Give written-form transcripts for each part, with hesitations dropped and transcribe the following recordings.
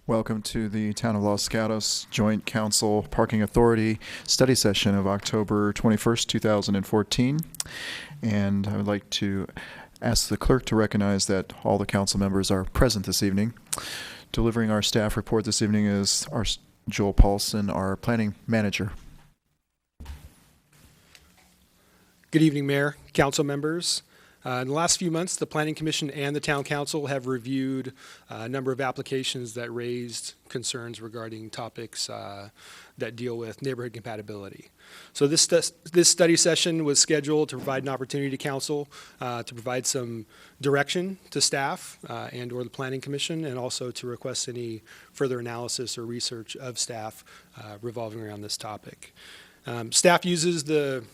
Welcome to the Town of Los Gatos Joint Council Parking Authority study session of October 21st, 2014. And I would like to ask the clerk to recognize that all the council members are present this evening. Delivering our staff report this evening is our Joel Paulson, our planning manager. Good evening, Mayor, council members. In the last few months, the Planning Commission and the Town Council have reviewed a number of applications that raised concerns regarding topics that deal with neighborhood compatibility. So this study session was scheduled to provide an opportunity to council to provide some direction to staff and or the Planning Commission, and also to request any further analysis or research of staff revolving around this topic. Staff uses the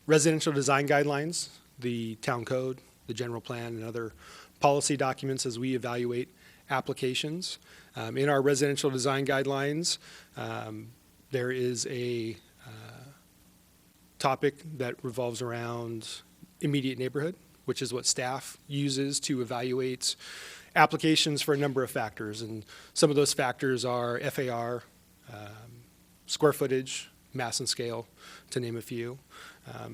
residential design guidelines, the town code, the general plan, and other policy documents as we evaluate applications. In our residential design guidelines, there is a topic that revolves around immediate neighborhood, which is what staff uses to evaluate applications for a number of factors. And some of those factors are FAR, square footage, mass and scale, to name a few.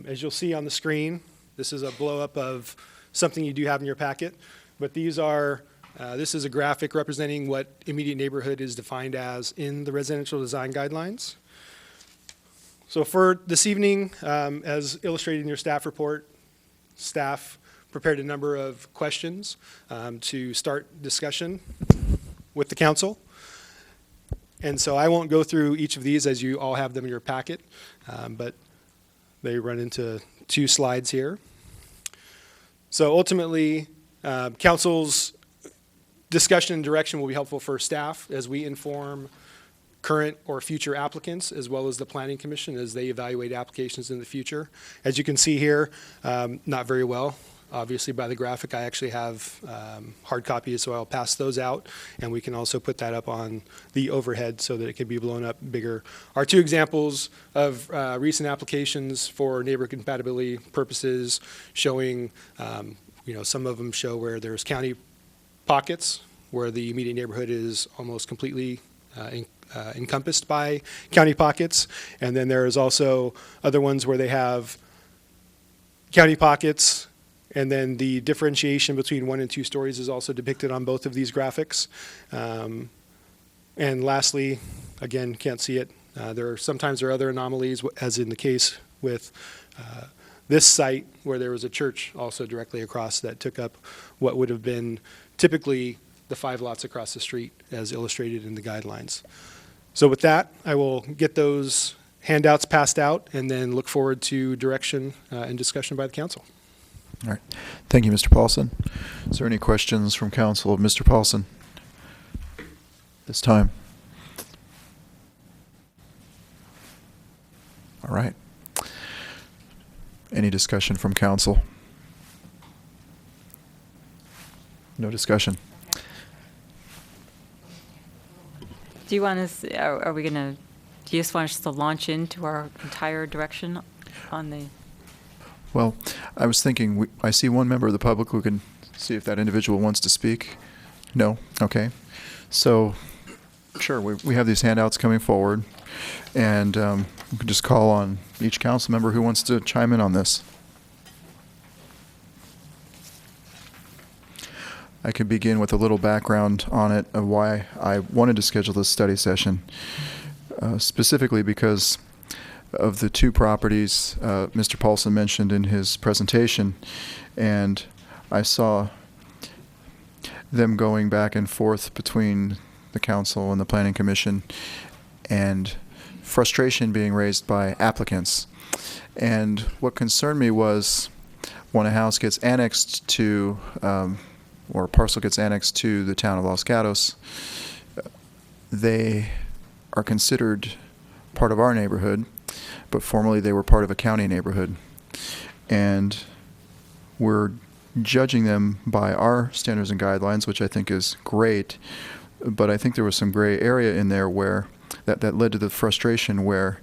As you'll see on the screen, this is a blow-up of something you do have in your packet, but these are, this is a graphic representing what immediate neighborhood is defined as in the residential design guidelines. So for this evening, as illustrated in your staff report, staff prepared a number of questions to start discussion with the council. And so I won't go through each of these as you all have them in your packet, but they run into 2 slides here. So ultimately, council's discussion and direction will be helpful for staff as we inform current or future applicants, as well as the Planning Commission as they evaluate applications in the future. As you can see here, not very well, obviously by the graphic. I actually have hard copies, so I'll pass those out, and we can also put that up on the overhead so that it can be blown up bigger. Our 2 examples of recent applications for neighborhood compatibility purposes showing, some of them show where there's county pockets where the immediate neighborhood is almost completely encompassed by county pockets, and then there's also other ones where they have county pockets, and then the differentiation between 1 and 2 stories is also depicted on both of these graphics. And lastly, again, can't see it. Sometimes there are other anomalies, as in the case with this site where there was a church also directly across that took up what would have been typically the 5 lots across the street as illustrated in the guidelines. So with that, I will get those handouts passed out and then look forward to direction and discussion by the council. All right. Thank you, Mr. Paulson. Is there any questions from council of Mr. Paulson this time? All right. Any discussion from council? No discussion. Do you want us, do you just want us to launch into our entire direction on the? Well, I was thinking, I see one member of the public who can see if that individual wants to speak. No? Okay. So, sure, we have these handouts coming forward, and we can just call on each council member who wants to chime in on this. I could begin with a little background on it of why I wanted to schedule this study session, specifically because of the 2 properties Mr. Paulson mentioned in his presentation, and I saw them going back and forth between the council and the Planning Commission, and frustration being raised by applicants. And what concerned me was when a house gets annexed to, or a parcel gets annexed to the town of Los Gatos, they are considered part of our neighborhood, but formerly they were part of a county neighborhood. And we're judging them by our standards and guidelines, which I think is great, but I think there was some gray area in there where that led to the frustration where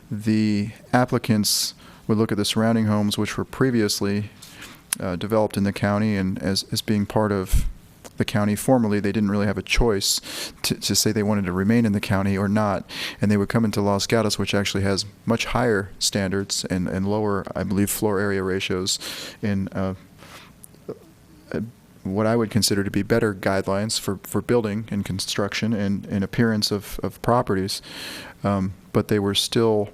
the applicants would look at the surrounding homes, which were previously developed in the county and as being part of the county formally. They didn't really have a choice to say they wanted to remain in the county or not. And they would come into Los Gatos, which actually has much higher standards and lower, I believe, floor area ratios in what I would consider to be better guidelines for building and construction and appearance of properties. But they were still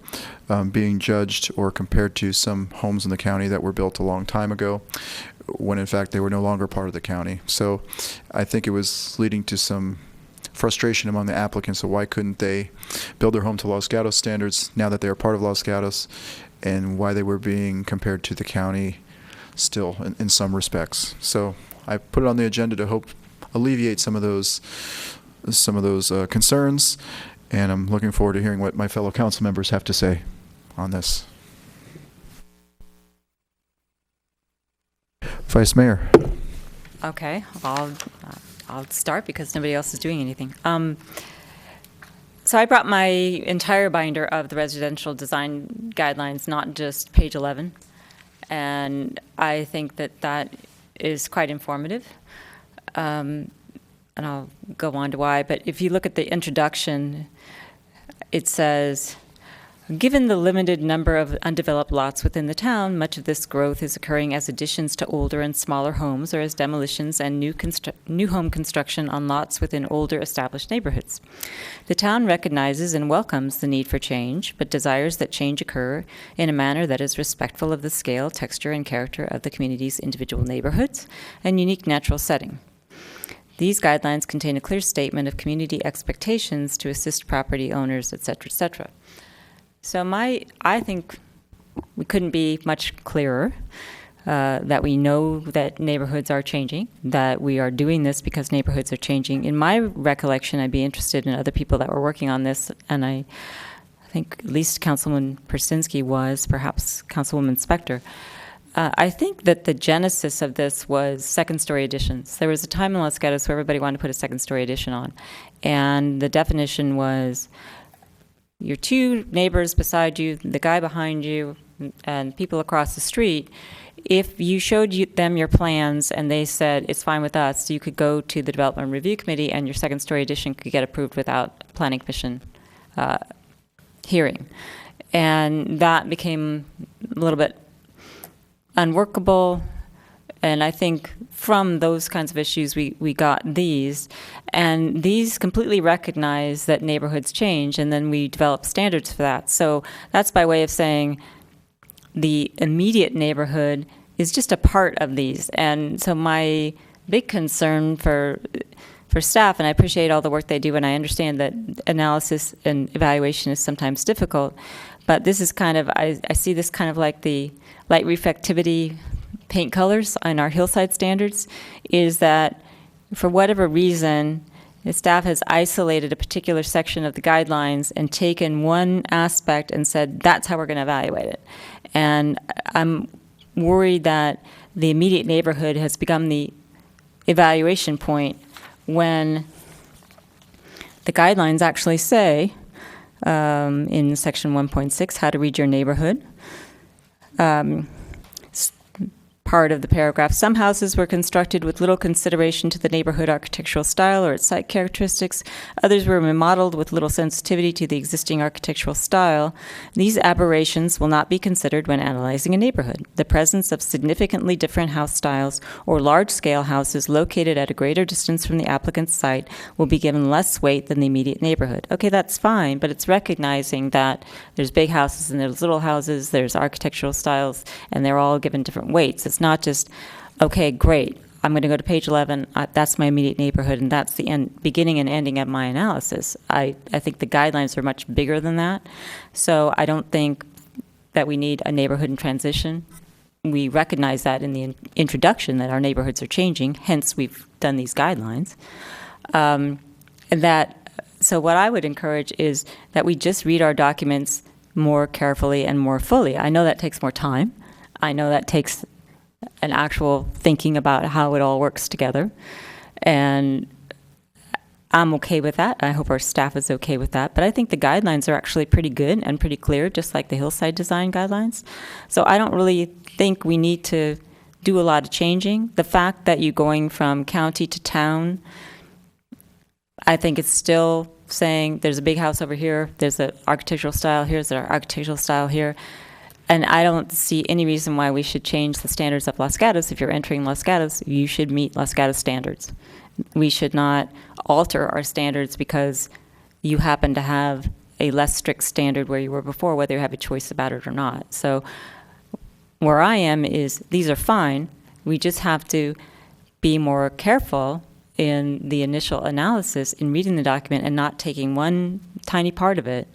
being judged or compared to some homes in the county that were built a long time ago, when in fact they were no longer part of the county. So I think it was leading to some frustration among the applicants of why couldn't they build their home to Los Gatos standards now that they are part of Los Gatos, and why they were being compared to the county still in some respects. So I put it on the agenda to hope alleviate some of those concerns, and I'm looking forward to hearing what my fellow council members have to say on this. Vice Mayor. Okay, I'll start because nobody else is doing anything. So I brought my entire binder of the residential design guidelines, not just page 11, and I think that is quite informative. And I'll go on to why, but if you look at the introduction, it says, given the limited number of undeveloped lots within the town, much of this growth is occurring as additions to older and smaller homes or as demolitions and new home construction on lots within older established neighborhoods. The town recognizes and welcomes the need for change, but desires that change occur in a manner that is respectful of the scale, texture, and character of the community's individual neighborhoods and unique natural setting. These guidelines contain a clear statement of community expectations to assist property owners, et cetera, et cetera. So I think we couldn't be much clearer that we know that neighborhoods are changing, that we are doing this because neighborhoods are changing. In my recollection, I'd be interested in other people that were working on this, and I think at least Councilman Persinski was, perhaps Councilwoman Spector. I think that the genesis of this was second-story additions. There was a time in Los Gatos where everybody wanted to put a second-story addition on, and the definition was your two neighbors beside you, the guy behind you, and people across the street. If you showed them your plans and they said it's fine with us, you could go to the Development Review Committee and your second-story addition could get approved without Planning Commission hearing. And that became a little bit unworkable, and I think from those kinds of issues we got these, and these completely recognize that neighborhoods change, and then we develop standards for that. So that's by way of saying the immediate neighborhood is just a part of these. And so my big concern for staff, and I appreciate all the work they do, and I understand that analysis and evaluation is sometimes difficult, but this is kind of, I see this kind of like the light reflectivity paint colors on our hillside standards, is that for whatever reason, the staff has isolated a particular section of the guidelines and taken one aspect and said, that's how we're going to evaluate it. And I'm worried that the immediate neighborhood has become the evaluation point when the guidelines actually say, in section 1.6, how to read your neighborhood, part of the paragraph, some houses were constructed with little consideration to the neighborhood architectural style or its site characteristics. Others were remodeled with little sensitivity to the existing architectural style. These aberrations will not be considered when analyzing a neighborhood. The presence of significantly different house styles or large-scale houses located at a greater distance from the applicant's site will be given less weight than the immediate neighborhood. Okay, that's fine, but it's recognizing that there's big houses and there's little houses, there's architectural styles, and they're all given different weights. It's not just, okay, great, I'm going to go to page 11, that's my immediate neighborhood, and that's the beginning and ending of my analysis. I think the guidelines are much bigger than that, so I don't think that we need a neighborhood in transition. We recognize that in the introduction that our neighborhoods are changing, hence we've done these guidelines. So what I would encourage is that we just read our documents more carefully and more fully. I know that takes more time. I know that takes an actual thinking about how it all works together. And I'm okay with that. I hope our staff is okay with that. But I think the guidelines are actually pretty good and pretty clear, just like the hillside design guidelines. So I don't really think we need to do a lot of changing. The fact that you're going from county to town, I think it's still saying there's a big house over here, there's an architectural style here, there's an architectural style here. And I don't see any reason why we should change the standards of Los Gatos. If you're entering Los Gatos, you should meet Los Gatos standards. We should not alter our standards because you happen to have a less strict standard where you were before, whether you have a choice about it or not. So where I am is these are fine. We just have to be more careful in the initial analysis in reading the document and not taking one tiny part of it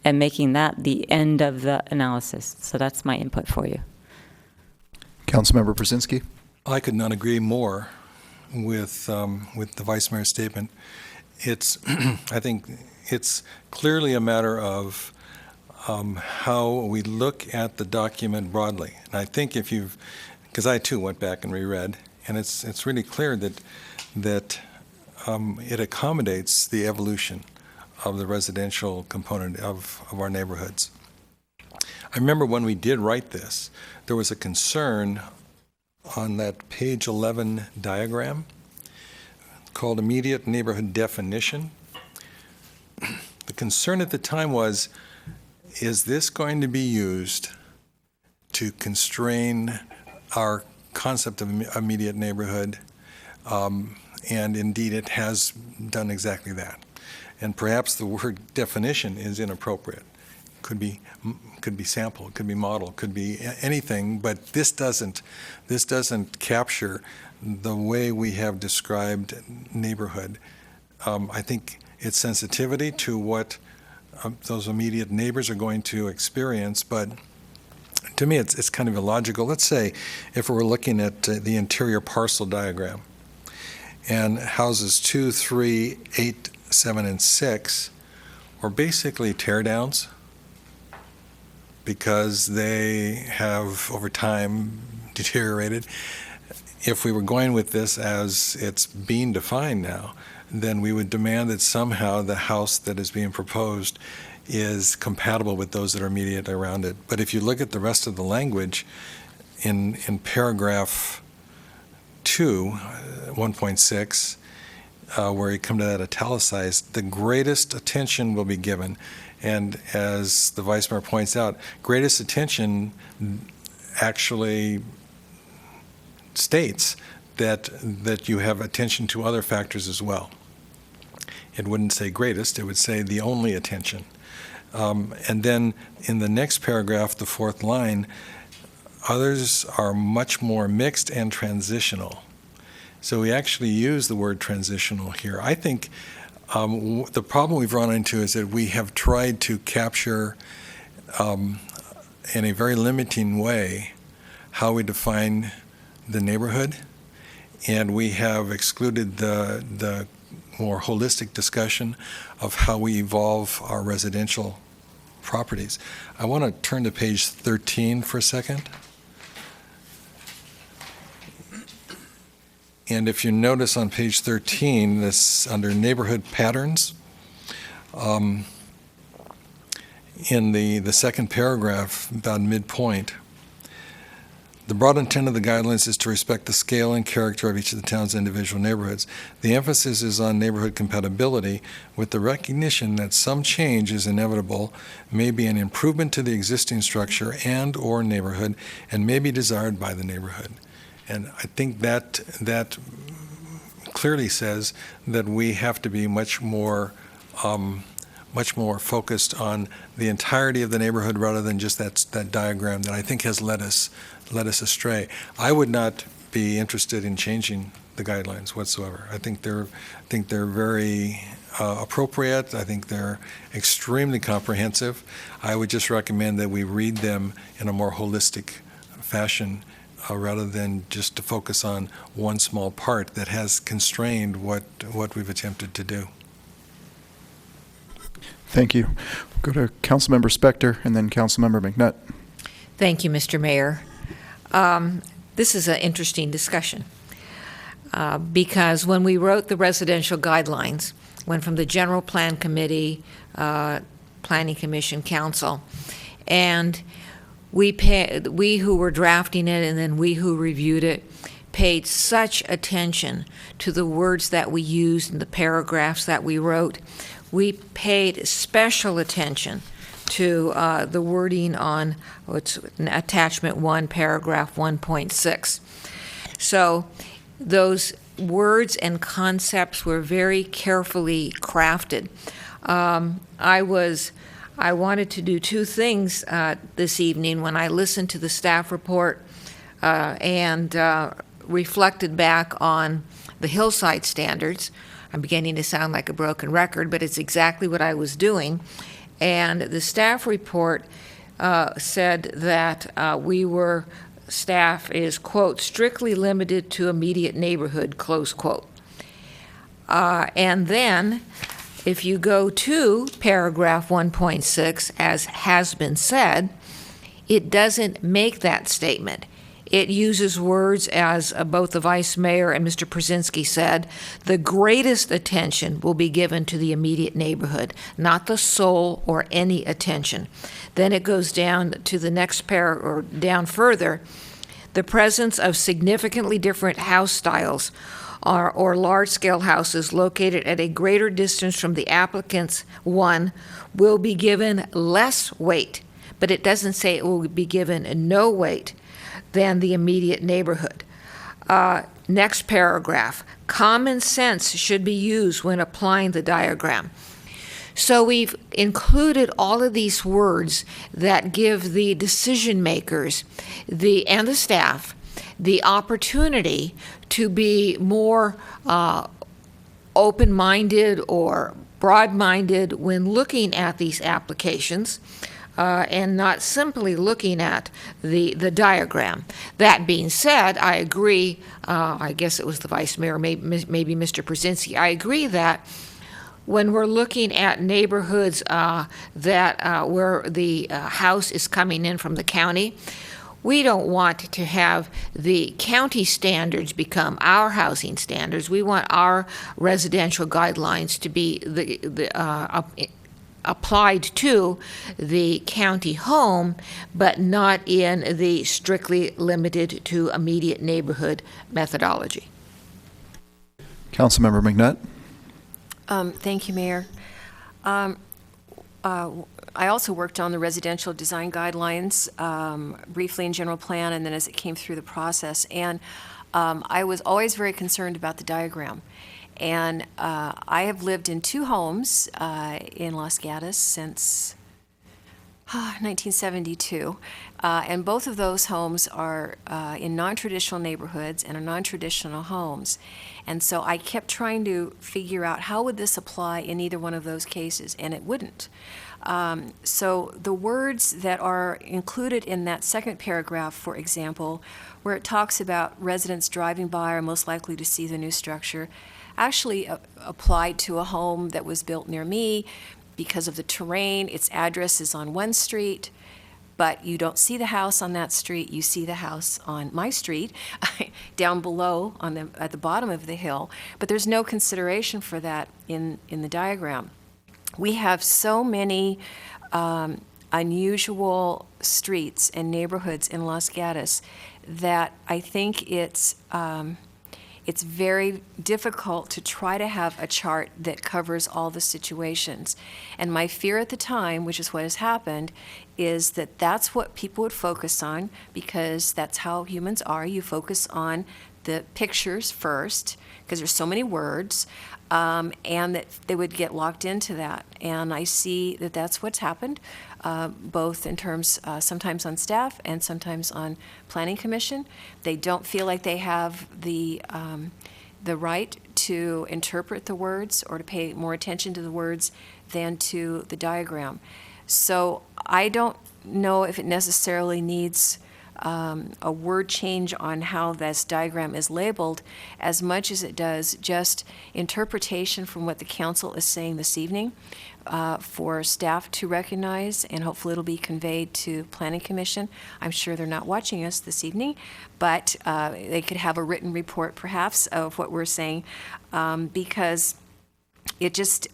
and making that the end of the analysis. So that's my input for you. Councilmember Brzezinski. I could not agree more with the Vice Mayor's statement. It's, I think it's clearly a matter of how we look at the document broadly. And I think if you've, because I too went back and reread, and it's really clear that it accommodates the evolution of the residential component of our neighborhoods. I remember when we did write this, there was a concern on that page 11 diagram called immediate neighborhood definition. The concern at the time was, is this going to be used to constrain our concept of immediate neighborhood? And indeed, it has done exactly that. And perhaps the word definition is inappropriate. Could be sample, could be model, could be anything, but this doesn't capture the way we have described neighborhood. I think its sensitivity to what those immediate neighbors are going to experience, but to me it's kind of illogical. Let's say if we were looking at the interior parcel diagram, and houses 2, 3, 8, 7, and 6 were basically teardowns because they have, over time, deteriorated. If we were going with this as it's being defined now, then we would demand that somehow the house that is being proposed is compatible with those that are immediately around it. But if you look at the rest of the language in paragraph 2, 1.6, where you come to that italicized, the greatest attention will be given. And as the Vice Mayor points out, greatest attention actually states that you have attention to other factors as well. It wouldn't say greatest, it would say the only attention. And then in the next paragraph, the fourth line, others are much more mixed and transitional. So we actually use the word transitional here. I think the problem we've run into is that we have tried to capture in a very limiting way how we define the neighborhood, and we have excluded the more holistic discussion of how we evolve our residential properties. I want to turn to page 13 for a second. And if you notice on page 13, this under neighborhood patterns, in the second paragraph, about midpoint, the broad intent of the guidelines is to respect the scale and character of each of the town's individual neighborhoods. The emphasis is on neighborhood compatibility, with the recognition that some change is inevitable, may be an improvement to the existing structure and or neighborhood, and may be desired by the neighborhood. And I think that clearly says that we have to be much more focused on the entirety of the neighborhood rather than just that diagram that I think has led us astray. I would not be interested in changing the guidelines whatsoever. I think they're very appropriate. I think they're extremely comprehensive. I would just recommend that we read them in a more holistic fashion rather than just to focus on one small part that has constrained what we've attempted to do. Thank you. We'll go to Councilmember Spector and then Councilmember McNutt. Thank you, Mr. Mayor. This is an interesting discussion because when we wrote the residential guidelines, went from the General Plan Committee, Planning Commission, Council, and we who were drafting it and then we who reviewed it paid such attention to the words that we used and the paragraphs that we wrote. We paid special attention to the wording on what's attachment 1, paragraph 1.6. So those words and concepts were very carefully crafted. I wanted to do two things this evening when I listened to the staff report and reflected back on the hillside standards. I'm beginning to sound like a broken record, but it's exactly what I was doing. And the staff report said that staff is, quote, strictly limited to immediate neighborhood, close quote. And then, if you go to paragraph 1.6, as has been said, it doesn't make that statement. It uses words, as both the Vice Mayor and Mr. Przinski said, the greatest attention will be given to the immediate neighborhood, not the sole or any attention. Then it goes down to the next or down further, the presence of significantly different house styles or large-scale houses located at a greater distance from the applicant's one will be given less weight, but it doesn't say it will be given no weight than the immediate neighborhood. Next paragraph, common sense should be used when applying the diagram. So we've included all of these words that give the decision makers and the staff the opportunity to be more open-minded or broad-minded when looking at these applications and not simply looking at the diagram. That being said, I agree, I guess it was the Vice Mayor, maybe Mr. Przinski, I agree that when we're looking at neighborhoods where the house is coming in from the county, we don't want to have the county standards become our housing standards. We want our residential guidelines to be applied to the county home, but not in the strictly limited to immediate neighborhood methodology. Councilmember McNutt? Thank you, Mayor. I also worked on the residential design guidelines briefly in general plan and then as it came through the process. And I was always very concerned about the diagram. And I have lived in 2 homes in Los Gatos since 1972. And both of those homes are in non-traditional neighborhoods and are non-traditional homes. And so I kept trying to figure out how would this apply in either one of those cases, and it wouldn't. So the words that are included in that second paragraph, for example, where it talks about residents driving by are most likely to see the new structure, actually applied to a home that was built near me because of the terrain. Its address is on one street, but you don't see the house on that street. You see the house on my street down below at the bottom of the hill, but there's no consideration for that in the diagram. We have so many unusual streets and neighborhoods in Los Gatos that I think it's very difficult to try to have a chart that covers all the situations. And my fear at the time, which is what has happened, is that that's what people would focus on because that's how humans are. You focus on the pictures first because there's so many words, and that they would get locked into that. And I see that that's what's happened, both in terms sometimes on staff and sometimes on Planning Commission. They don't feel like they have the right to interpret the words or to pay more attention to the words than to the diagram. So I don't know if it necessarily needs a word change on how this diagram is labeled as much as it does just interpretation from what the council is saying this evening for staff to recognize, and hopefully it'll be conveyed to Planning Commission. I'm sure they're not watching us this evening, but they could have a written report perhaps of what we're saying because it just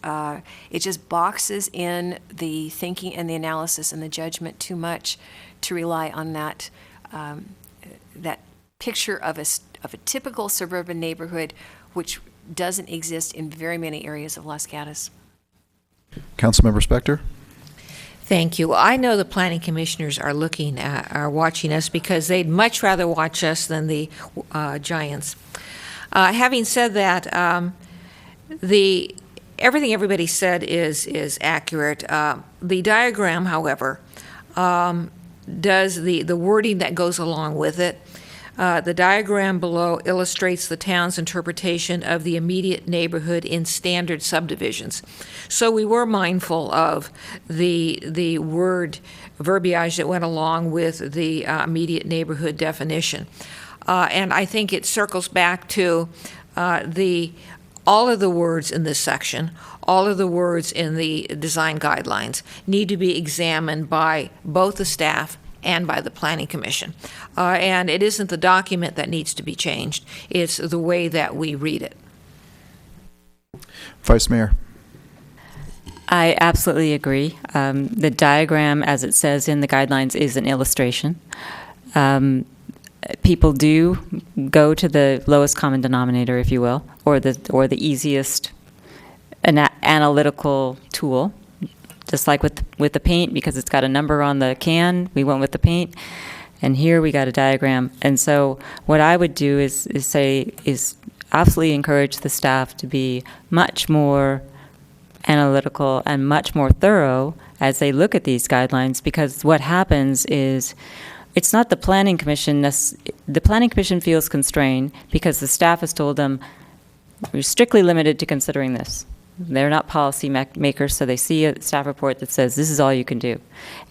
boxes in the thinking and the analysis and the judgment too much to rely on that that picture of a typical suburban neighborhood, which doesn't exist in very many areas of Los Gatos. Councilmember Spector? Thank you. I know the planning commissioners are watching us because they'd much rather watch us than the Giants. Having said that, everything everybody said is accurate. The diagram, however, does the wording that goes along with it. The diagram below illustrates the town's interpretation of the immediate neighborhood in standard subdivisions. So we were mindful of the word verbiage that went along with the immediate neighborhood definition. And I think it circles back to all of the words in this section, all of the words in the design guidelines need to be examined by both the staff and by the Planning Commission. And it isn't the document that needs to be changed, it's the way that we read it. Vice Mayor? I absolutely agree. The diagram, as it says in the guidelines, is an illustration. People do go to the lowest common denominator, if you will, or the easiest analytical tool. Just like with the paint, because it's got a number on the can, we went with the paint, and here we got a diagram. And so what I would do is absolutely encourage the staff to be much more analytical and much more thorough as they look at these guidelines, because what happens is it's not the Planning Commission. The Planning Commission feels constrained because the staff has told them, we're strictly limited to considering this. They're not policy makers, so they see a staff report that says this is all you can do.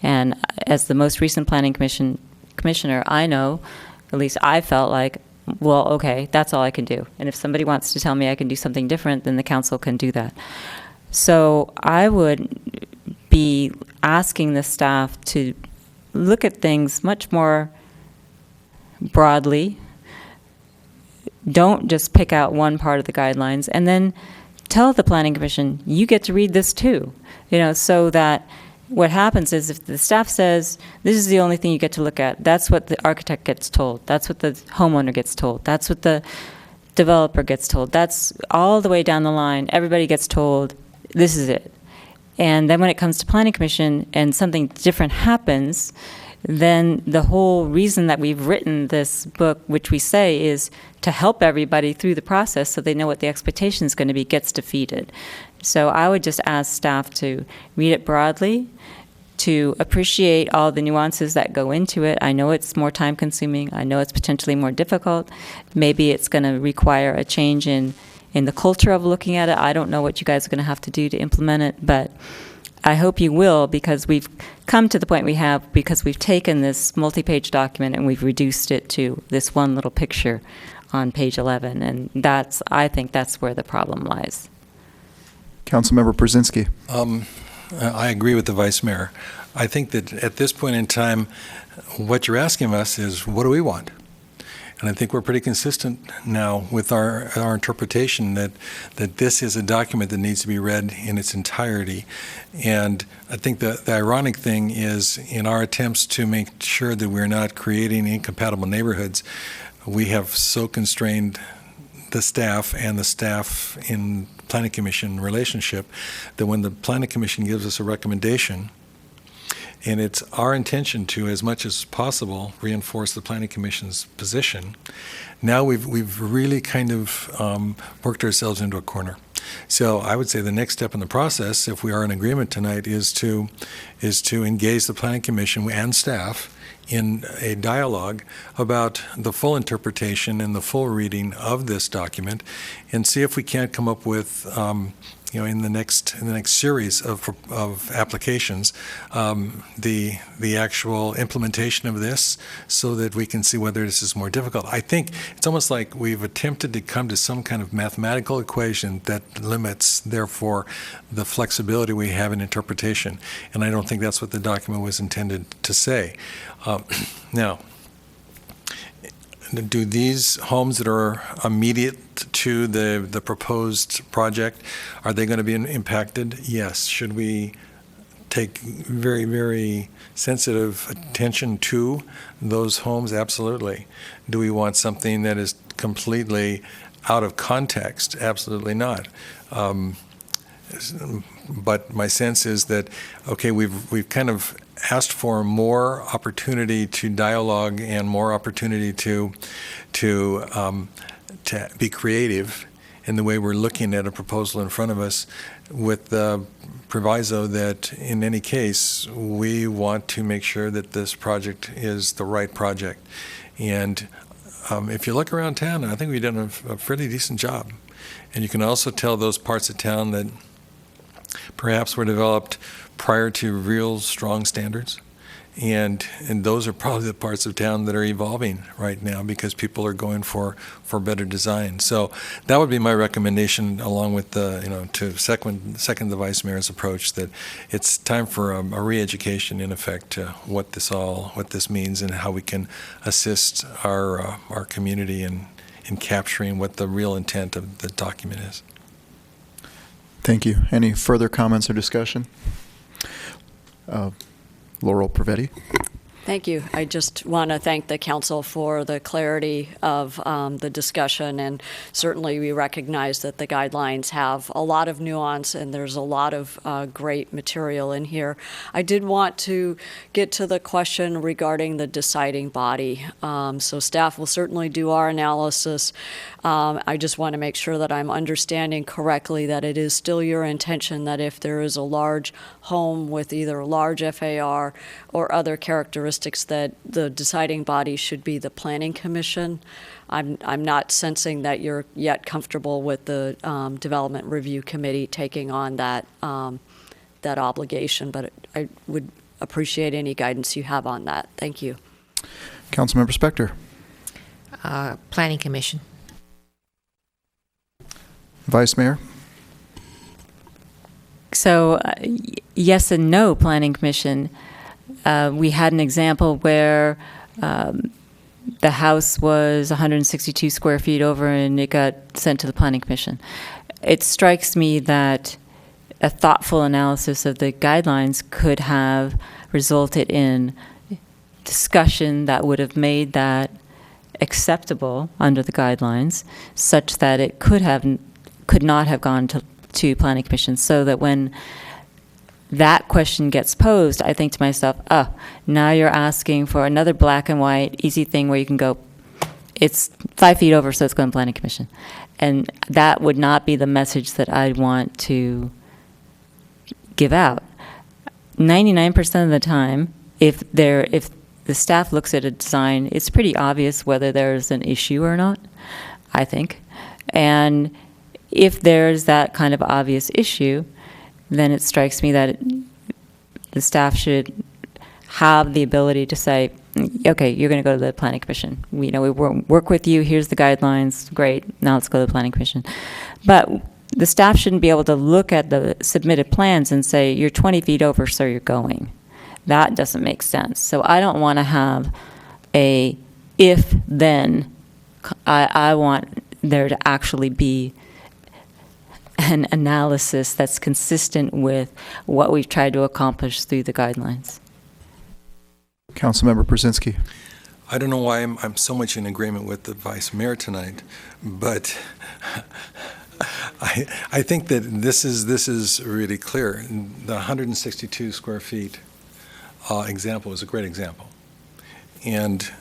And as the most recent Planning Commissioner, I know, at least I felt like, well, okay, that's all I can do. And if somebody wants to tell me I can do something different, then the council can do that. So I would be asking the staff to look at things much more broadly. Don't just pick out one part of the guidelines, and then tell the Planning Commission, you get to read this too, so that what happens is if the staff says, this is the only thing you get to look at, that's what the architect gets told, that's what the homeowner gets told, that's what the developer gets told, that's all the way down the line, everybody gets told, this is it. And then when it comes to Planning Commission and something different happens, then the whole reason that we've written this book, which we say is to help everybody through the process so they know what the expectation is going to be, gets defeated. So I would just ask staff to read it broadly, to appreciate all the nuances that go into it. I know it's more time consuming. I know it's potentially more difficult. Maybe it's going to require a change in the culture of looking at it. I don't know what you guys are going to have to do to implement it, but I hope you will, because we've come to the point we have because we've taken this multi-page document and we've reduced it to this one little picture on page 11, and I think that's where the problem lies. Councilmember Brzezinski? I agree with the Vice Mayor. I think that at this point in time, what you're asking us is, what do we want? And I think we're pretty consistent now with our interpretation that this is a document that needs to be read in its entirety. And I think the ironic thing is, in our attempts to make sure that we're not creating incompatible neighborhoods, we have so constrained the staff and the staff in Planning Commission relationship that when the Planning Commission gives us a recommendation, and it's our intention to, as much as possible, reinforce the Planning Commission's position. Now we've really kind of worked ourselves into a corner. So I would say the next step in the process, if we are in agreement tonight, is to engage the Planning Commission and staff in a dialogue about the full interpretation and the full reading of this document, and see if we can't come up with in the next series of applications, the actual implementation of this, so that we can see whether this is more difficult. I think it's almost like we've attempted to come to some kind of mathematical equation that limits, therefore, the flexibility we have in interpretation. And I don't think that's what the document was intended to say. Now, do these homes that are immediate to the proposed project, are they going to be impacted? Yes. Should we take very, very sensitive attention to those homes? Absolutely. Do we want something that is completely out of context? Absolutely not. But my sense is that, okay, we've kind of asked for more opportunity to dialogue and more opportunity to be creative in the way we're looking at a proposal in front of us, with the proviso that in any case we want to make sure that this project is the right project. And if you look around town, I think we've done a fairly decent job. And you can also tell those parts of town that perhaps were developed prior to real strong standards. And those are probably the parts of town that are evolving right now because people are going for better design. So that would be my recommendation, along with to second the Vice Mayor's approach, that it's time for a re-education, in effect, what this means and how we can assist our community in capturing what the real intent of the document is. Thank you. Any further comments or discussion? Laurel Prevetti. Thank you. I just want to thank the council for the clarity of the discussion, and certainly we recognize that the guidelines have a lot of nuance and there's a lot of great material in here. I did want to get to the question regarding the deciding body. So staff will certainly do our analysis. I just want to make sure that I'm understanding correctly that it is still your intention that if there is a large home with either a large FAR or other characteristics, that the deciding body should be the Planning Commission. I'm not sensing that you're yet comfortable with the Development Review Committee taking on that obligation, but I would appreciate any guidance you have on that. Thank you. Councilmember Spector. Planning Commission. Vice Mayor. So yes and no, Planning Commission. We had an example where the house was 162 square feet over and it got sent to the Planning Commission. It strikes me that a thoughtful analysis of the guidelines could have resulted in discussion that would have made that acceptable under the guidelines, such that it could not have gone to Planning Commission, so that when that question gets posed, I think to myself, now you're asking for another black and white, easy thing where you can go, it's 5 feet over, so it's going to Planning Commission. And that would not be the message that I'd want to give out. 99% of the time, if the staff looks at a design, it's pretty obvious whether there's an issue or not, I think. And if there's that kind of obvious issue, then it strikes me that the staff should have the ability to say, okay, you're going to go to the Planning Commission. We work with you. Here's the guidelines. Great. Now let's go to the Planning Commission. But the staff shouldn't be able to look at the submitted plans and say, you're 20 feet over, so you're going. That doesn't make sense. So I don't want to have a if-then. I want there to actually be an analysis that's consistent with what we've tried to accomplish through the guidelines. Councilmember Brzezinski. I don't know why I'm so much in agreement with the Vice Mayor tonight, but I think that this is really clear. The 162 square feet example is a great example. And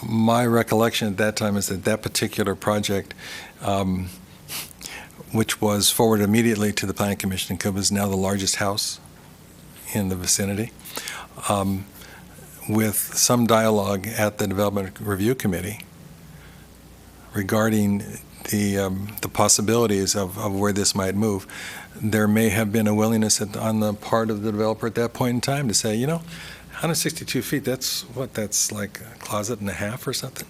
my recollection at that time is that particular project, which was forwarded immediately to the Planning Commission and was now the largest house in the vicinity, with some dialogue at the Development Review Committee regarding the possibilities of where this might move. There may have been a willingness on the part of the developer at that point in time to say, 162 feet, that's like a closet and a half or something,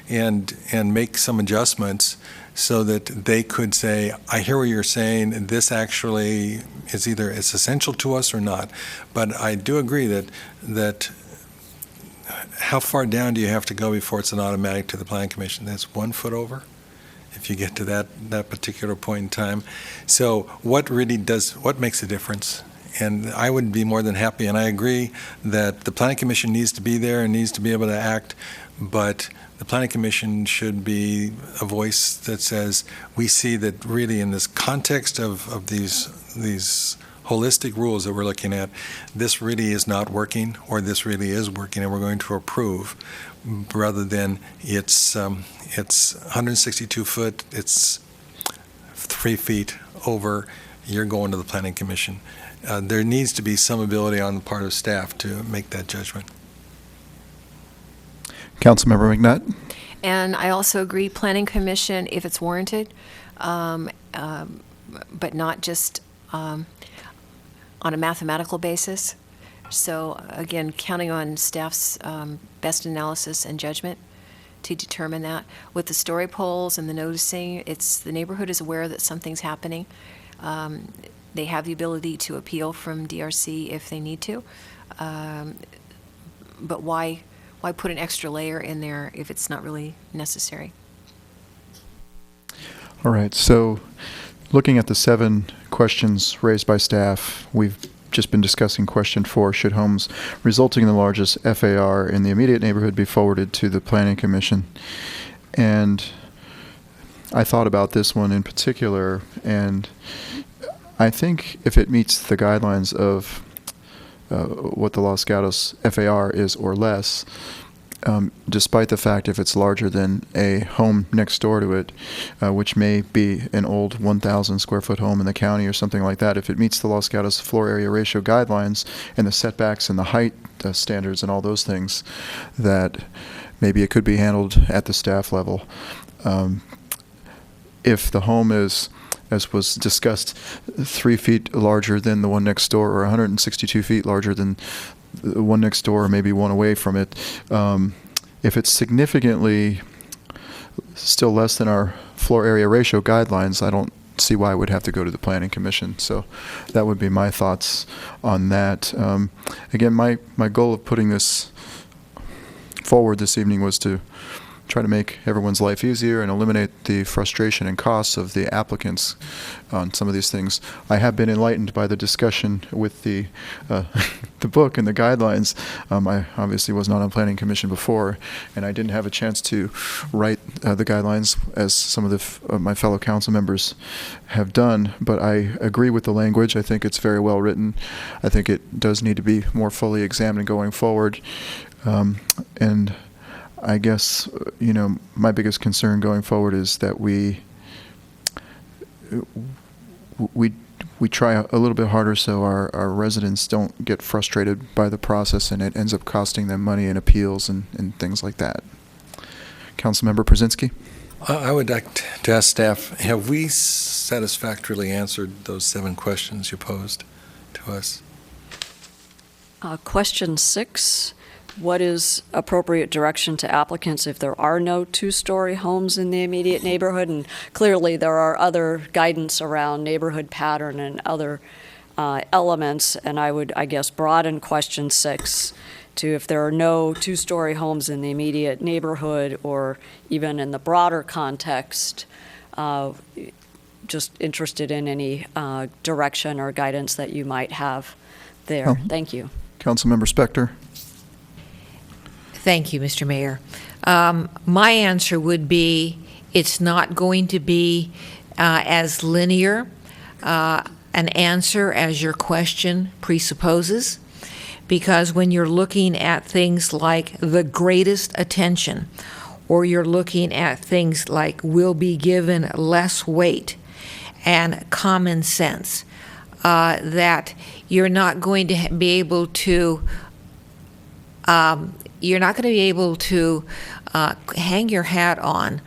and make some adjustments so that they could say, I hear what you're saying, this actually is either it's essential to us or not. But I do agree that how far down do you have to go before it's an automatic to the Planning Commission? That's 1 foot over, if you get to that particular point in time. So what makes a difference? And I would be more than happy, and I agree that the Planning Commission needs to be there and needs to be able to act, but the Planning Commission should be a voice that says, we see that really in this context of these holistic rules that we're looking at, this really is not working, or this really is working, and we're going to approve, rather than it's 162 foot, it's 3 feet over, you're going to the Planning Commission. There needs to be some ability on the part of staff to make that judgment. Councilmember McNutt? And I also agree, Planning Commission, if it's warranted, but not just on a mathematical basis. So again, counting on staff's best analysis and judgment to determine that. With the story polls and the noticing, the neighborhood is aware that something's happening. They have the ability to appeal from DRC if they need to. But why put an extra layer in there if it's not really necessary? All right, so looking at the 7 questions raised by staff, we've just been discussing question 4, should homes resulting in the largest FAR in the immediate neighborhood be forwarded to the Planning Commission? And I thought about this one in particular, and I think if it meets the guidelines of what the Los Gatos FAR is or less, despite the fact if it's larger than a home next door to it, which may be an old 1,000 square foot home in the county or something like that, if it meets the Los Gatos floor area ratio guidelines and the setbacks and the height standards and all those things, that maybe it could be handled at the staff level. If the home is, as was discussed, 3 feet larger than the one next door, or 162 feet larger than the one next door, or maybe one away from it, if it's significantly still less than our floor area ratio guidelines, I don't see why it would have to go to the Planning Commission. So that would be my thoughts on that. Again, my goal of putting this forward this evening was to try to make everyone's life easier and eliminate the frustration and costs of the applicants on some of these things. I have been enlightened by the discussion with the the book and the guidelines. I obviously was not on Planning Commission before, and I didn't have a chance to write the guidelines as some of my fellow council members have done, but I agree with the language. I think it's very well written. I think it does need to be more fully examined going forward. And I guess, my biggest concern going forward is that we try a little bit harder so our residents don't get frustrated by the process and it ends up costing them money in appeals and things like that. Councilmember Brzezinski? I would like to ask staff, have we satisfactorily answered those 7 questions you posed to us? Question 6. What is appropriate direction to applicants if there are no 2-story homes in the immediate neighborhood? And clearly there are other guidance around neighborhood pattern and other elements, and I would, I guess, broaden question 6 to if there are no 2-story homes in the immediate neighborhood or even in the broader context, just interested in any direction or guidance that you might have there. Oh. Thank you. Councilmember Spector? Thank you, Mr. Mayor. My answer would be it's not going to be as linear an answer as your question presupposes, because when you're looking at things like the greatest attention, or you're looking at things like will be given less weight and common sense, that you're not going to be able to hang your hat on.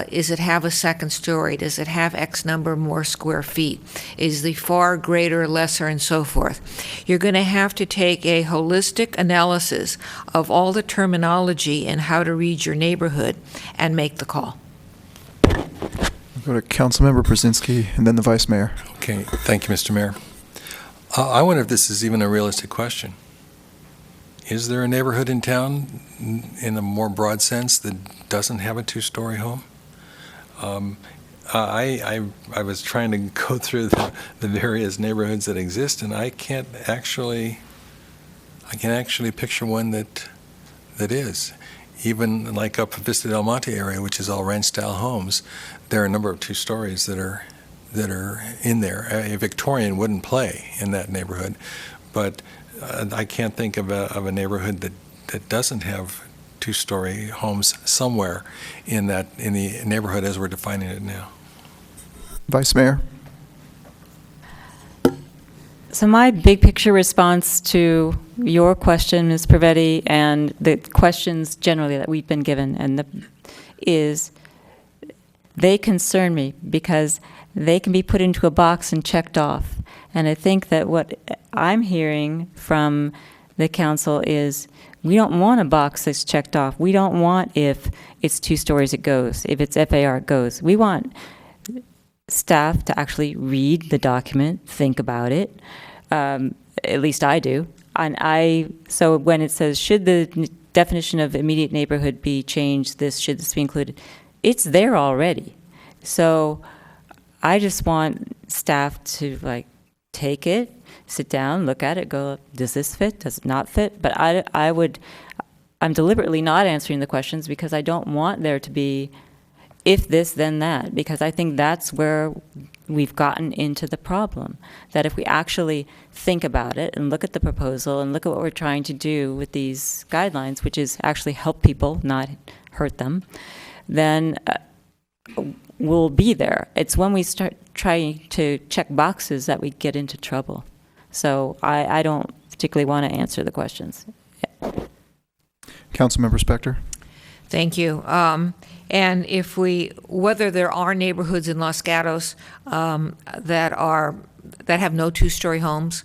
Is it have a second story? Does it have X number more square feet? Is the far greater, lesser, and so forth? You're going to have to take a holistic analysis of all the terminology and how to read your neighborhood and make the call. We'll go to Councilmember Brzezinski and then the Vice Mayor. Okay, thank you, Mr. Mayor. I wonder if this is even a realistic question. Is there a neighborhood in town, in a more broad sense, that doesn't have a 2-story home? I was trying to go through the various neighborhoods that exist, and I can't actually picture one that is. Even like up Vista Del Monte area, which is all ranch-style homes, there are a number of two-stories that are in there. A Victorian wouldn't play in that neighborhood, but I can't think of a neighborhood that doesn't have two-story homes somewhere in the neighborhood as we're defining it now. Vice Mayor? So my big picture response to your question, Ms. Pravetti, and the questions generally that we've been given, is they concern me because they can be put into a box and checked off. And I think that what I'm hearing from the council is we don't want a box that's checked off. We don't want if it's 2 stories it goes, if it's FAR it goes. We want staff to actually read the document, think about it. At least I do. So when it says, should the definition of immediate neighborhood be changed, should this be included? It's there already. So I just want staff to take it, sit down, look at it, go, does this fit? Does it not fit? But I'm deliberately not answering the questions because I don't want there to be if this, then that, because I think that's where we've gotten into the problem. That if we actually think about it and look at the proposal and look at what we're trying to do with these guidelines, which is actually help people, not hurt them, then we'll be there. It's when we start trying to check boxes that we get into trouble. So I don't particularly want to answer the questions. Councilmember Spector? Thank you. And whether there are neighborhoods in Los Gatos that have no 2-story homes,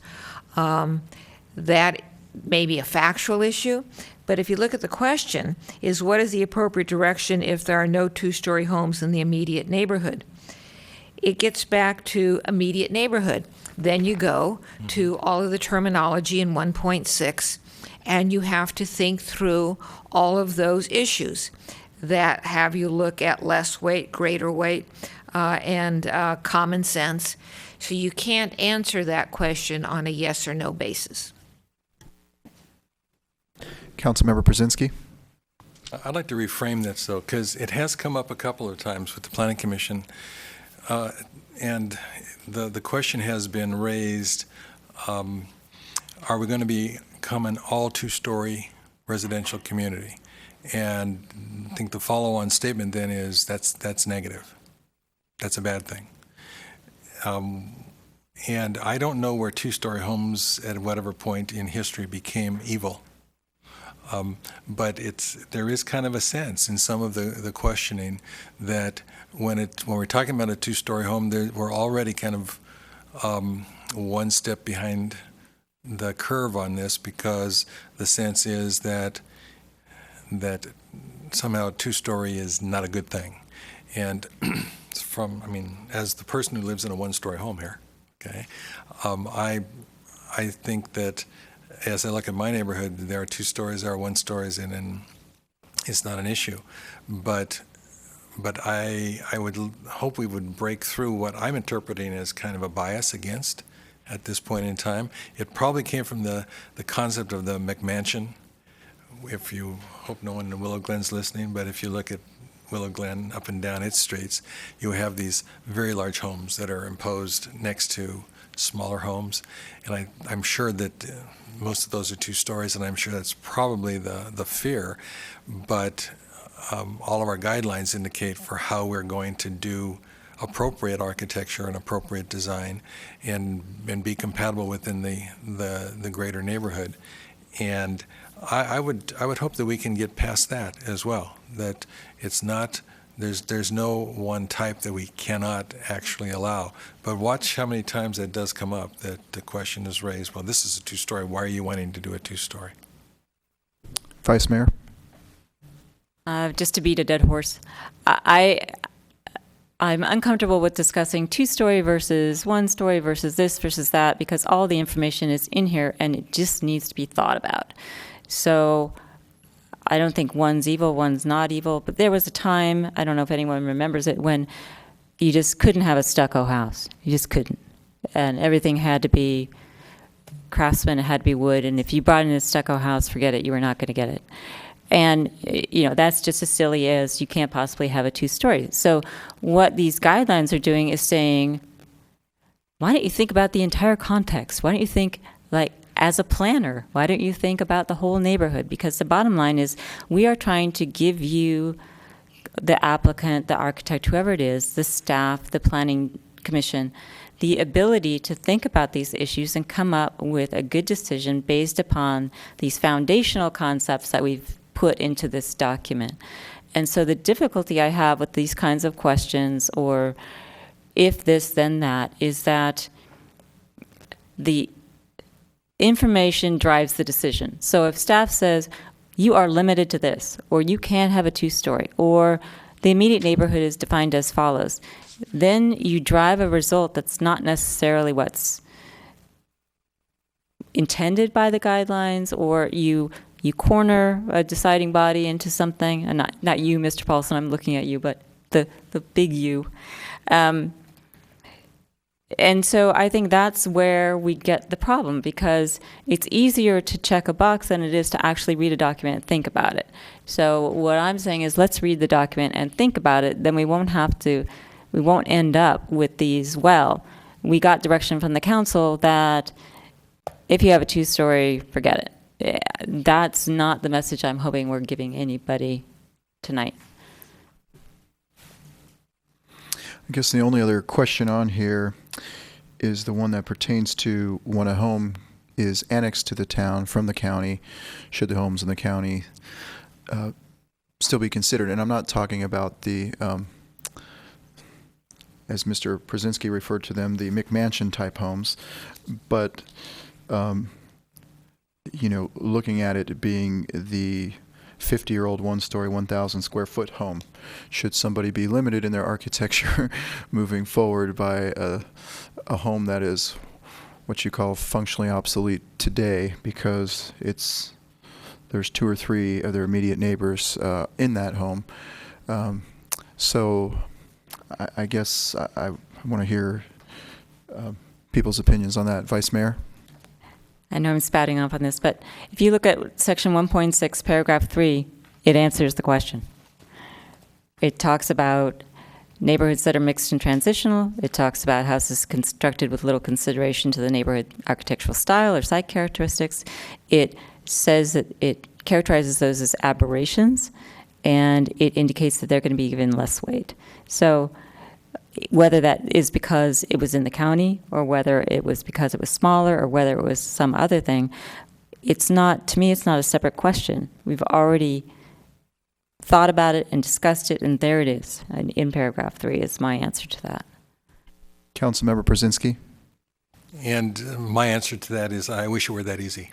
that may be a factual issue. But if you look at the question, is what is the appropriate direction if there are no 2-story homes in the immediate neighborhood? It gets back to immediate neighborhood. Then you go to all of the terminology in 1.6, and you have to think through all of those issues that have you look at less weight, greater weight, and common sense. So you can't answer that question on a yes or no basis. Councilmember Brzezinski? I'd like to reframe this, though, because it has come up a couple of times with the Planning Commission, and the question has been raised, are we going to become an all 2-story residential community? And I think the follow-on statement then is that's negative. That's a bad thing. And I don't know where 2-story homes at whatever point in history became evil. But there is kind of a sense in some of the questioning that when we're talking about a 2-story home, we're already kind of one step behind the curve on this, because the sense is that somehow 2-story is not a good thing. And as the person who lives in a 1-story home here, okay, I think that as I look at my neighborhood, there are 2 stories, there are 1 stories, and it's not an issue. But I would hope we would break through what I'm interpreting as kind of a bias against at this point in time. It probably came from the concept of the McMansion. If you hope no one in Willow Glen's listening, but if you look at Willow Glen up and down its streets, you have these very large homes that are imposed next to smaller homes. And I'm sure that most of those are 2 stories, and I'm sure that's probably the fear. But all of our guidelines indicate for how we're going to do appropriate architecture and appropriate design and be compatible within the greater neighborhood. And I would hope that we can get past that as well, that it's not, there's no one type that we cannot actually allow. But watch how many times that does come up, that the question is raised, well, this is a 2-story, why are you wanting to do a 2-story? Vice Mayor? Just to beat a dead horse, I'm uncomfortable with discussing 2-story versus 1-story versus this versus that, because all the information is in here and it just needs to be thought about. So I don't think one's evil, one's not evil, but there was a time, I don't know if anyone remembers it, when you just couldn't have a stucco house. You just couldn't. And everything had to be craftsman, it had to be wood, and if you brought in a stucco house, forget it, you were not going to get it. And, that's just as silly as you can't possibly have a two-story. So what these guidelines are doing is saying, why don't you think about the entire context? Why don't you think, like, as a planner, why don't you think about the whole neighborhood? Because the bottom line is, we are trying to give you, the applicant, the architect, whoever it is, the staff, the planning commission, the ability to think about these issues and come up with a good decision based upon these foundational concepts that we've put into this document. And so the difficulty I have with these kinds of questions, or if this, then that, is that the information drives the decision. So if staff says, you are limited to this, or you can't have a two-story, or the immediate neighborhood is defined as follows, then you drive a result that's not necessarily what's intended by the guidelines, or you corner a deciding body into something, and not you, Mr. Paulson, I'm looking at you, but the big you. And so I think that's where we get the problem, because it's easier to check a box than it is to actually read a document and think about it. So what I'm saying is, let's read the document and think about it, then we won't end up with these, we got direction from the council that if you have a two-story, forget it. That's not the message I'm hoping we're giving anybody tonight. I guess the only other question on here is the one that pertains to when a home is annexed to the town from the county, should the homes in the county still be considered? And I'm not talking about the, as Mr. Przinski referred to them, the McMansion type homes, but looking at it being the 50-year-old one-story, 1,000 square foot home. Should somebody be limited in their architecture moving forward by a home that is what you call functionally obsolete today, because there's two or three of their immediate neighbors in that home? So I guess I want to hear people's opinions on that. Vice Mayor? I know I'm spouting off on this, but if you look at section 1.6, paragraph 3, it answers the question. It talks about neighborhoods that are mixed and transitional. It talks about houses constructed with little consideration to the neighborhood architectural style or site characteristics. It says that it characterizes those as aberrations, and it indicates that they're going to be given less weight. So whether that is because it was in the county, or whether it was because it was smaller, or whether it was some other thing, to me, it's not a separate question. We've already thought about it and discussed it, and there it is in paragraph 3 is my answer to that. Councilmember Przinski? And my answer to that is, I wish it were that easy,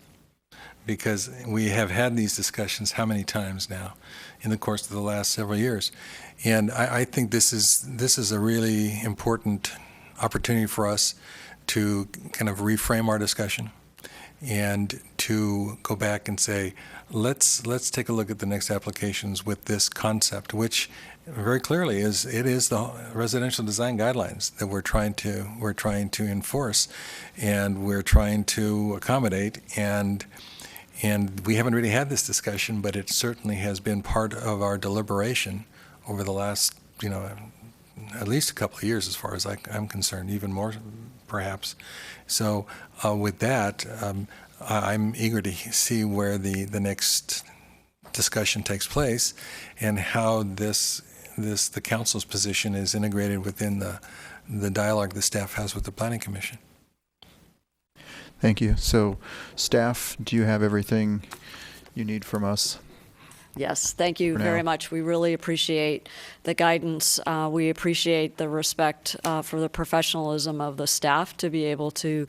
because we have had these discussions how many times now in the course of the last several years. And I think this is a really important opportunity for us to kind of reframe our discussion and to go back and say, let's take a look at the next applications with this concept, which very clearly is the residential design guidelines that we're trying to enforce, and we're trying to accommodate. And we haven't really had this discussion, but it certainly has been part of our deliberation over the last, at least a couple of years, as far as I'm concerned, even more perhaps. So with that, I'm eager to see where the next discussion takes place, and how the council's position is integrated within the dialogue the staff has with the Planning Commission. Thank you. So, staff, do you have everything you need from us? Yes, thank you For now. very much. We really appreciate the guidance. We appreciate the respect for the professionalism of the staff to be able to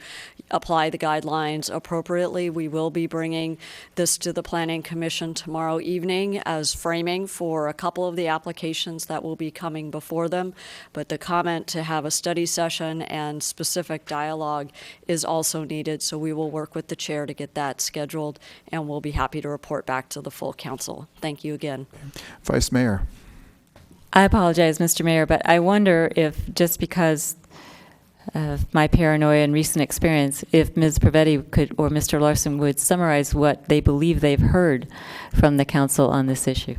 apply the guidelines appropriately. We will be bringing this to the Planning Commission tomorrow evening as framing for a couple of the applications that will be coming before them. But the comment to have a study session and specific dialogue is also needed, so we will work with the chair to get that scheduled, and we'll be happy to report back to the full council. Thank you again. Vice Mayor? I apologize, Mr. Mayor, but I wonder if just because of my paranoia and recent experience, if Ms. Pravetti could, or Mr. Larson would summarize what they believe they've heard from the council on this issue.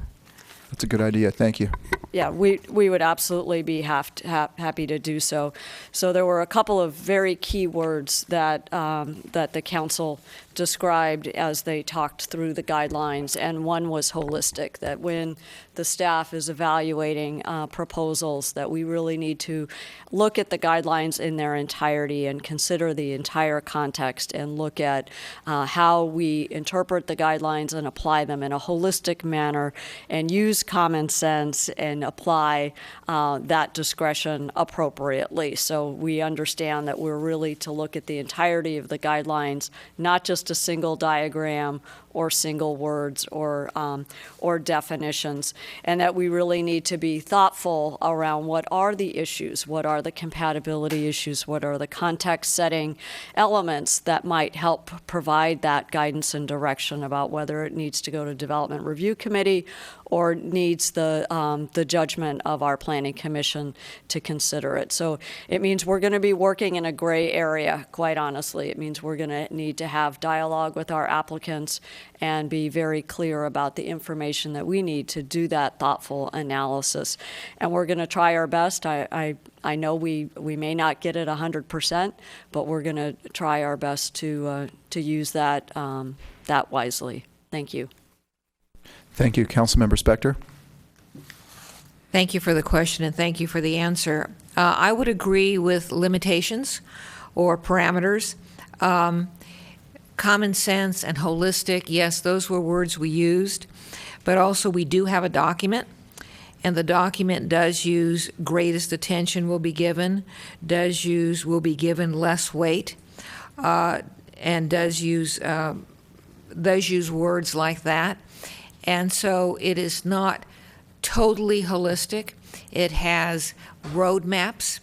That's a good idea. Thank you. Yeah, we would absolutely be happy to do so. So there were a couple of very key words that that the council described as they talked through the guidelines, and one was holistic, that when the staff is evaluating proposals, that we really need to look at the guidelines in their entirety and consider the entire context and look at how we interpret the guidelines and apply them in a holistic manner and use common sense and apply that discretion appropriately. So we understand that we're really to look at the entirety of the guidelines, not just a single diagram or single words or definitions, and that we really need to be thoughtful around what are the issues, what are the compatibility issues, what are the context-setting elements that might help provide that guidance and direction about whether it needs to go to Development Review Committee or needs the judgment of our Planning Commission to consider it. So it means we're going to be working in a gray area, quite honestly. It means we're going to need to have dialogue with our applicants and be very clear about the information that we need to do that thoughtful analysis. And we're going to try our best. I know we may not get it 100%, but we're going to try our best to use that wisely. Thank you. Thank you. Councilmember Spector. Thank you for the question and thank you for the answer. I would agree with limitations or parameters. Common sense and holistic, yes, those were words we used, but also we do have a document, and the document does use greatest attention will be given, will be given less weight, and does use words like that. And so it is not totally holistic. It has roadmaps,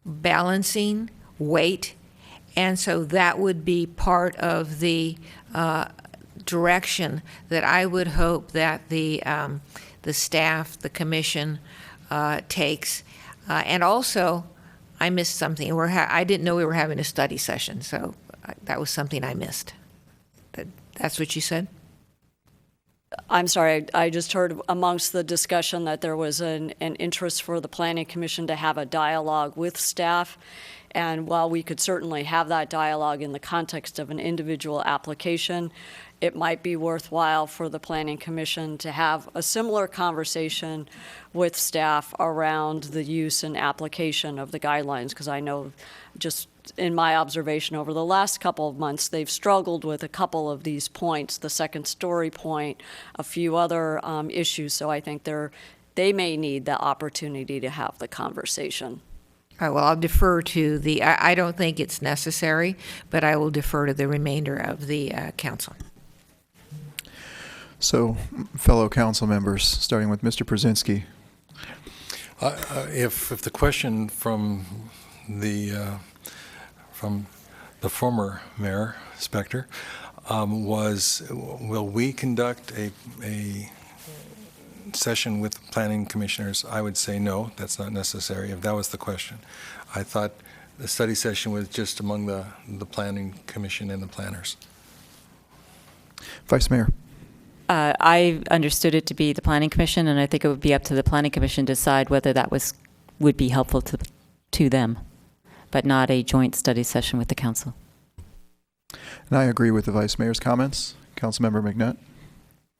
balancing, weight, and so that would be part of the direction that I would hope that the staff, the commission takes. And also, I missed something. I didn't know we were having a study session, so that was something I missed. That's what you said? I'm sorry, I just heard amongst the discussion that there was an interest for the Planning Commission to have a dialogue with staff. And while we could certainly have that dialogue in the context of an individual application, it might be worthwhile for the Planning Commission to have a similar conversation with staff around the use and application of the guidelines, because I know just in my observation over the last couple of months, they've struggled with a couple of these points, the second story point, a few other issues. So I think they may need the opportunity to have the conversation. All right, well, I'll defer to I don't think it's necessary, but I will defer to the remainder of the council. So, fellow council members, starting with Mr. Brzezinski. If the question from the former mayor, Spector, was, will we conduct a session with planning commissioners, I would say no, that's not necessary, if that was the question. I thought the study session was just among the planning commission and the planners. Vice Mayor. I understood it to be the Planning Commission, and I think it would be up to the Planning Commission to decide whether that would be helpful to them, but not a joint study session with the council. And I agree with the Vice Mayor's comments. Councilmember McNutt.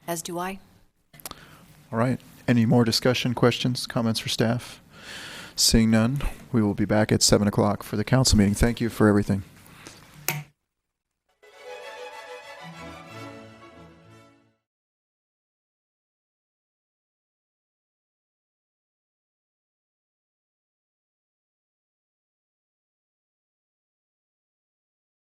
As do I. All right. Any more discussion, questions, comments for staff? Seeing none, we will be back at 7 o'clock for the council meeting. Thank you for everything.